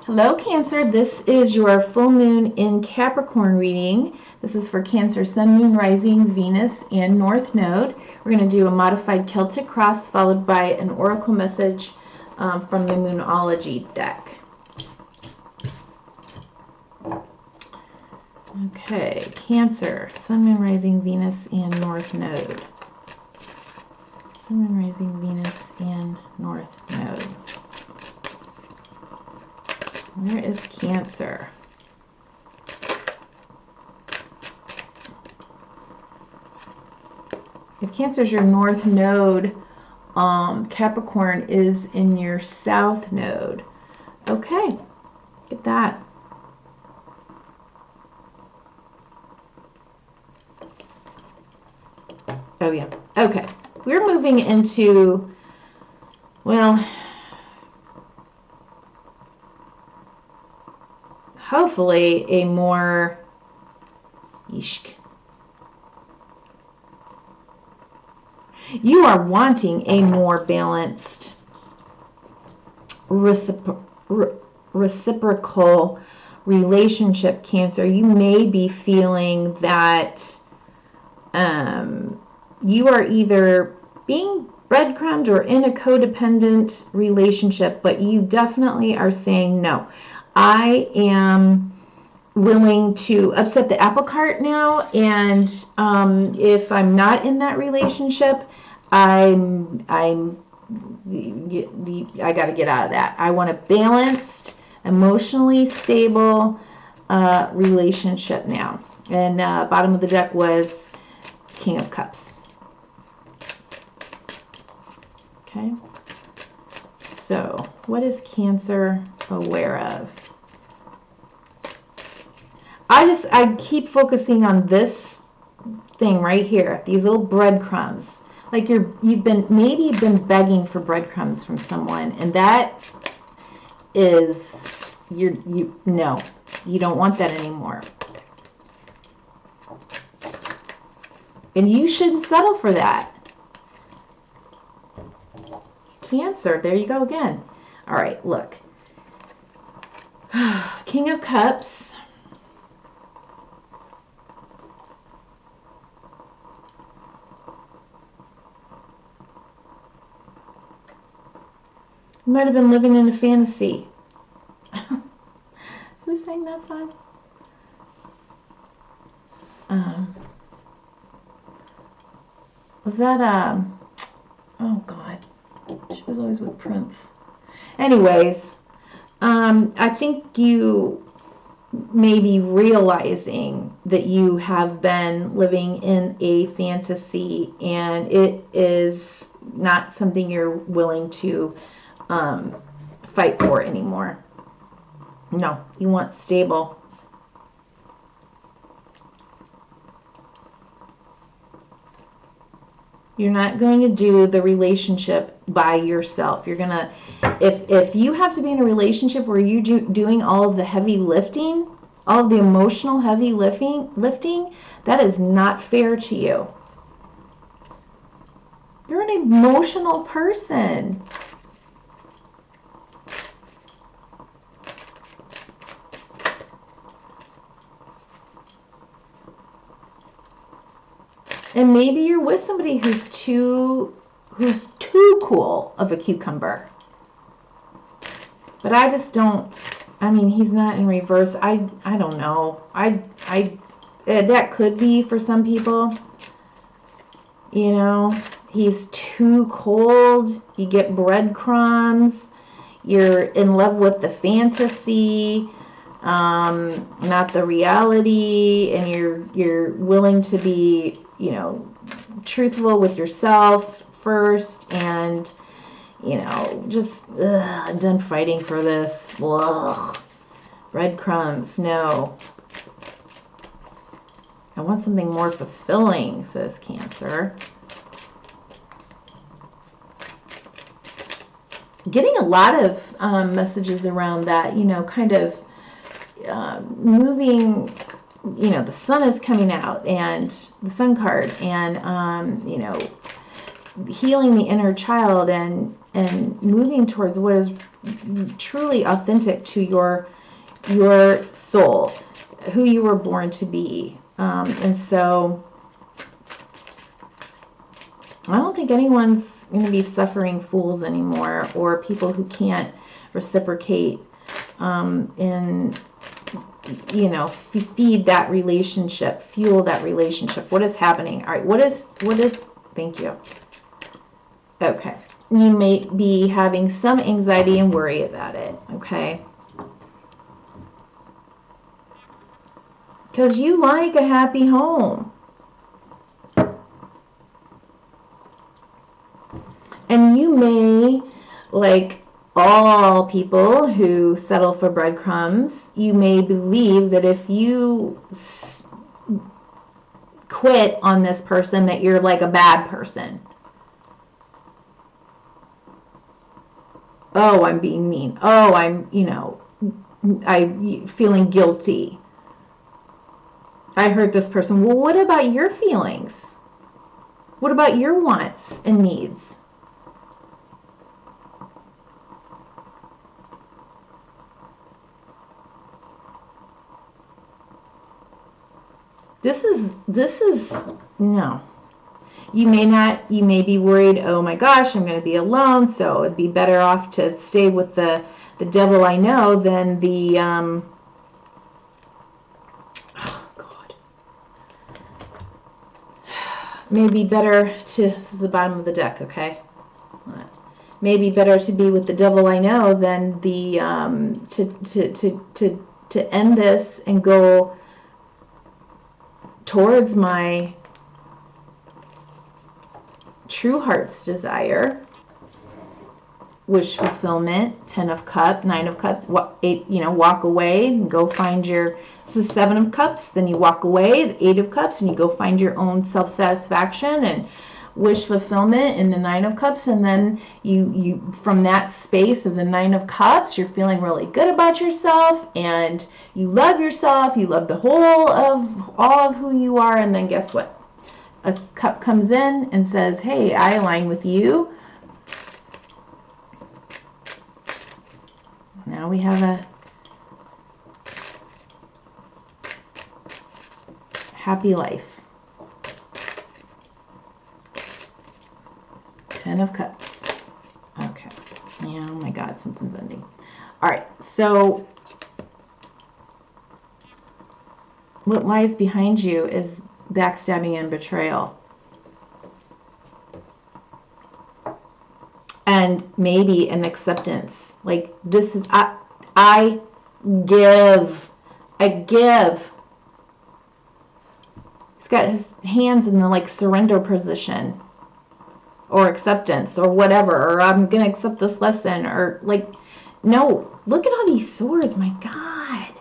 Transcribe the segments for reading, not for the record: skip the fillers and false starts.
Hello, Cancer. This is your full moon in Capricorn reading. This is for Cancer, Sun, Moon, Rising, Venus, and North Node. We're going to do a modified Celtic cross followed by an oracle message from the Moonology deck. Okay, Cancer, Sun, Moon, Rising, Venus, and North Node. Sun, Moon, Rising, Venus, and North Node. Where is Cancer? If Cancer is your North Node, Capricorn is in your South Node. Okay, get that. Oh yeah, okay. We're moving into, well, hopefully a more you are wanting a more balanced reciprocal relationship, Cancer. You may be feeling that you are either being breadcrumbed or in a codependent relationship, but you definitely are saying no. I am willing to upset the apple cart now, and if I'm not in that relationship, I got to get out of that. I want a balanced, emotionally stable relationship now. And bottom of the deck was King of Cups. Okay. So, what is Cancer aware of? I keep focusing on this thing right here, these little breadcrumbs. Like you've been begging for breadcrumbs from someone, and that is no, you don't want that anymore. And you shouldn't settle for that. Cancer, there you go again. All right, look. King of Cups. You might have been living in a fantasy. Who sang that song? Was that, oh God, she was always with Prince. Anyways, I think you may be realizing that you have been living in a fantasy, and it is not something you're willing to fight for anymore. No, you want stable. You're not going to do the relationship by yourself. You're gonna, if you have to be in a relationship where you're doing all of the heavy lifting, all of the emotional heavy lifting, that is not fair to you. You're an emotional person. And maybe you're with somebody who's too cool of a cucumber. But I just don't, I mean, he's not in reverse. I don't know. That could be for some people. You know, he's too cold. You get breadcrumbs. You're in love with the fantasy, not the reality, and you're willing to be, you know, truthful with yourself first, and, you know, just, I'm done fighting for this. Ugh. Breadcrumbs, no. I want something more fulfilling, says Cancer. Getting a lot of messages around that, you know, kind of moving, you know, the sun is coming out, and the sun card, and, you know, healing the inner child, and and moving towards what is truly authentic to your soul, who you were born to be. And so I don't think anyone's going to be suffering fools anymore, or people who can't reciprocate and, you know, feed that relationship, fuel that relationship. What is happening? All right, what is, thank you. Okay. You may be having some anxiety and worry about it, okay? Because you like a happy home. And you may, like all people who settle for breadcrumbs, you may believe that if you quit on this person, that you're like a bad person. Oh, I'm being mean. Oh, I'm, you know, I'm feeling guilty. I hurt this person. Well, what about your feelings? What about your wants and needs? This is no. You may be worried, oh my gosh, I'm going to be alone, so it'd be better off to stay with the devil I know than the, oh God. Maybe better to, this is the bottom of the deck, okay? Maybe better to be with the devil I know than the, to end this and go towards my true heart's desire, wish fulfillment, 10 of cups, 9 of cups, 8, you know, walk away and go find your, this is 7 of cups, then you walk away, the 8 of cups, and you go find your own self-satisfaction and wish fulfillment in the 9 of cups, and then you from that space of the 9 of cups, you're feeling really good about yourself, and you love yourself, you love the whole of all of who you are, and then guess what? A cup comes in and says, hey, I align with you. Now we have a happy life. 10 of cups. Okay. Yeah, oh my God, something's ending. All right, so what lies behind you is backstabbing and betrayal. And maybe an acceptance. Like, this is, I give. I give. He's got his hands in the, like, surrender position. Or acceptance, or whatever. Or I'm going to accept this lesson. Or, like, no. Look at all these swords. My God.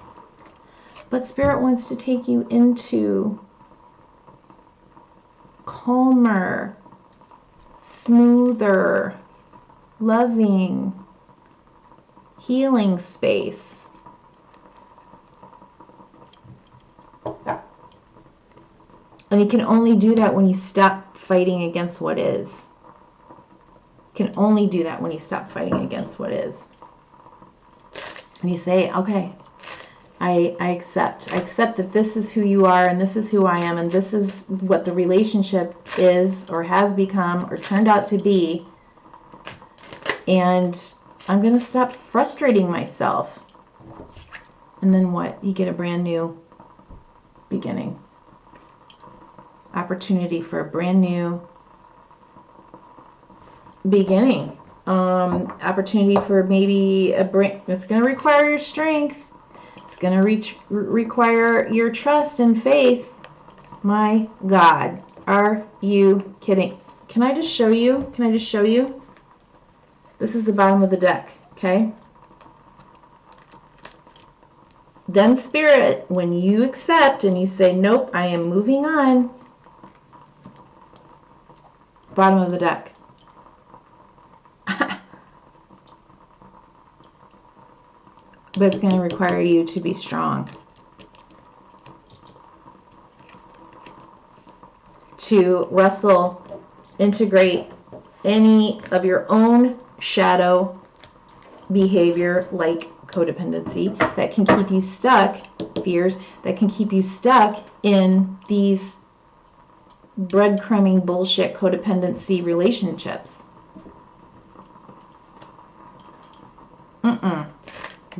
But Spirit wants to take you into calmer, smoother, loving, healing space. And you can only do that when you stop fighting against what is. You can only do that when you stop fighting against what is. And you say, okay, I accept. I accept that this is who you are, and this is who I am, and this is what the relationship is, or has become, or turned out to be. And I'm going to stop frustrating myself. And then what? You get a brand new beginning. Opportunity for a brand new beginning. Opportunity for maybe a brand. It's going to require your strength. It's going to require your trust and faith. My God, are you kidding? Can I just show you? Can I just show you? This is the bottom of the deck, okay? Then Spirit, when you accept and you say, nope, I am moving on. Bottom of the deck. But it's going to require you to be strong. To wrestle, integrate any of your own shadow behavior like codependency that can keep you stuck, fears that can keep you stuck in these breadcrumbing bullshit codependency relationships.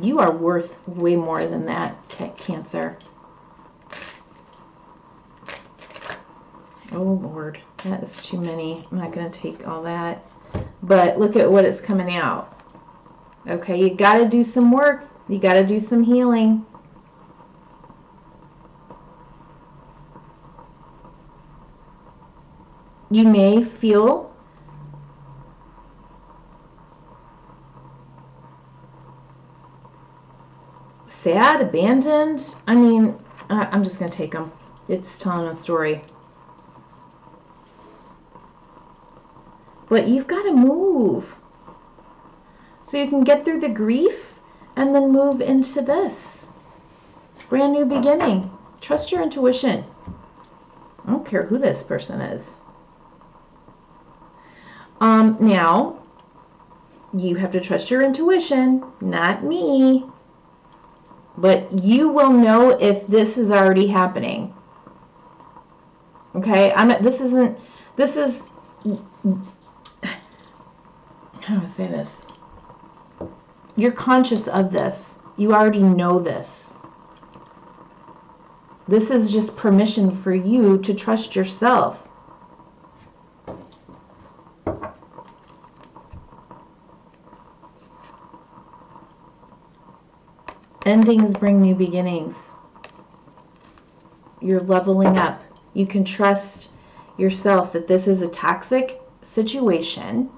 You are worth way more than that, Cancer. Oh Lord, that is too many. I'm not going to take all that. But look at what is coming out. Okay, you got to do some work. You got to do some healing. You may feel sad, abandoned. I mean, I'm just going to take them. It's telling a story. But you've got to move so you can get through the grief and then move into this brand new beginning. Trust your intuition. I don't care who this person is. Now, you have to trust your intuition, not me. But you will know if this is already happening. Okay? This is, how do I say this? You're conscious of this. You already know this. This is just permission for you to trust yourself. Endings bring new beginnings. You're leveling up. You can trust yourself that this is a toxic situation.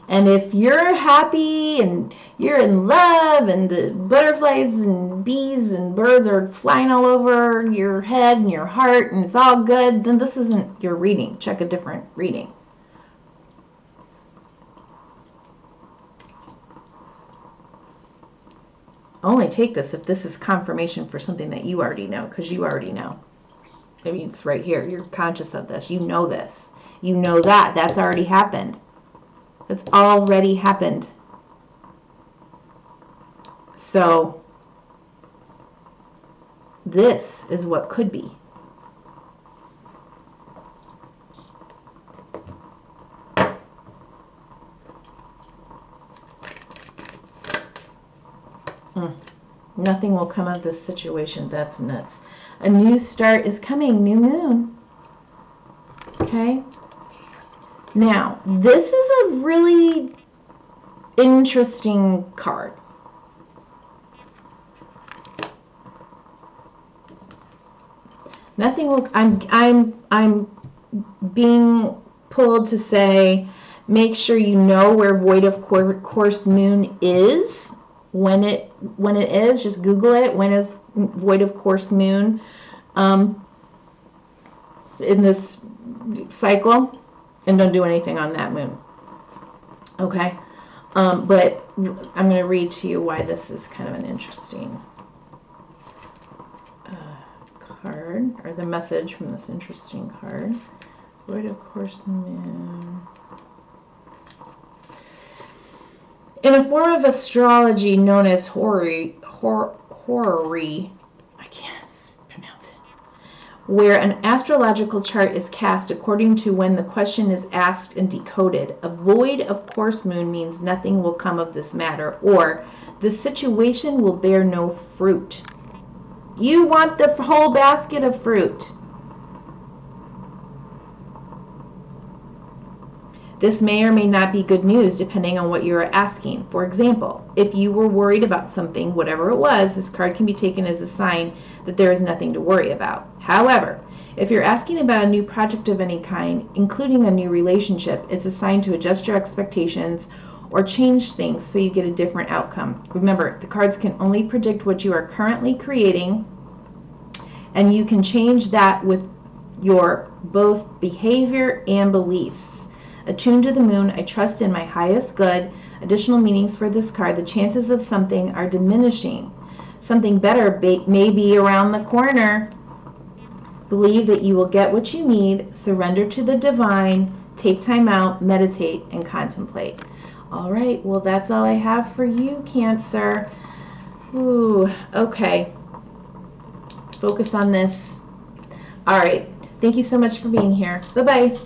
And if you're happy and you're in love and the butterflies and bees and birds are flying all over your head and your heart and it's all good, then this isn't your reading. Check a different reading. Only take this if this is confirmation for something that you already know, because you already know. I mean, it's right here. You're conscious of this. You know this. You know that. That's already happened. It's already happened. So, this is what could be. Nothing will come of this situation. That's nuts. A new start is coming. New moon. Okay? Now, this is a really interesting card. Nothing will... I'm being pulled to say, make sure you know where Void of Course Moon is. When it is, just Google it. When is Void of Course Moon in this cycle? And don't do anything on that moon. Okay? But I'm going to read to you why this is kind of an interesting card, or the message from this interesting card. Void of Course Moon. In a form of astrology known as horary, I can't pronounce it, where an astrological chart is cast according to when the question is asked and decoded, a void of course moon means nothing will come of this matter, or the situation will bear no fruit. You want the whole basket of fruit. This may or may not be good news depending on what you are asking. For example, if you were worried about something, whatever it was, this card can be taken as a sign that there is nothing to worry about. However, if you're asking about a new project of any kind, including a new relationship, it's a sign to adjust your expectations or change things so you get a different outcome. Remember, the cards can only predict what you are currently creating, and you can change that with your both behavior and beliefs. Attuned to the moon, I trust in my highest good. Additional meanings for this card. The chances of something are diminishing. Something better may be around the corner. Believe that you will get what you need. Surrender to the divine. Take time out, meditate, and contemplate. All right, well, that's all I have for you, Cancer. Ooh, okay. Focus on this. All right. Thank you so much for being here. Bye-bye.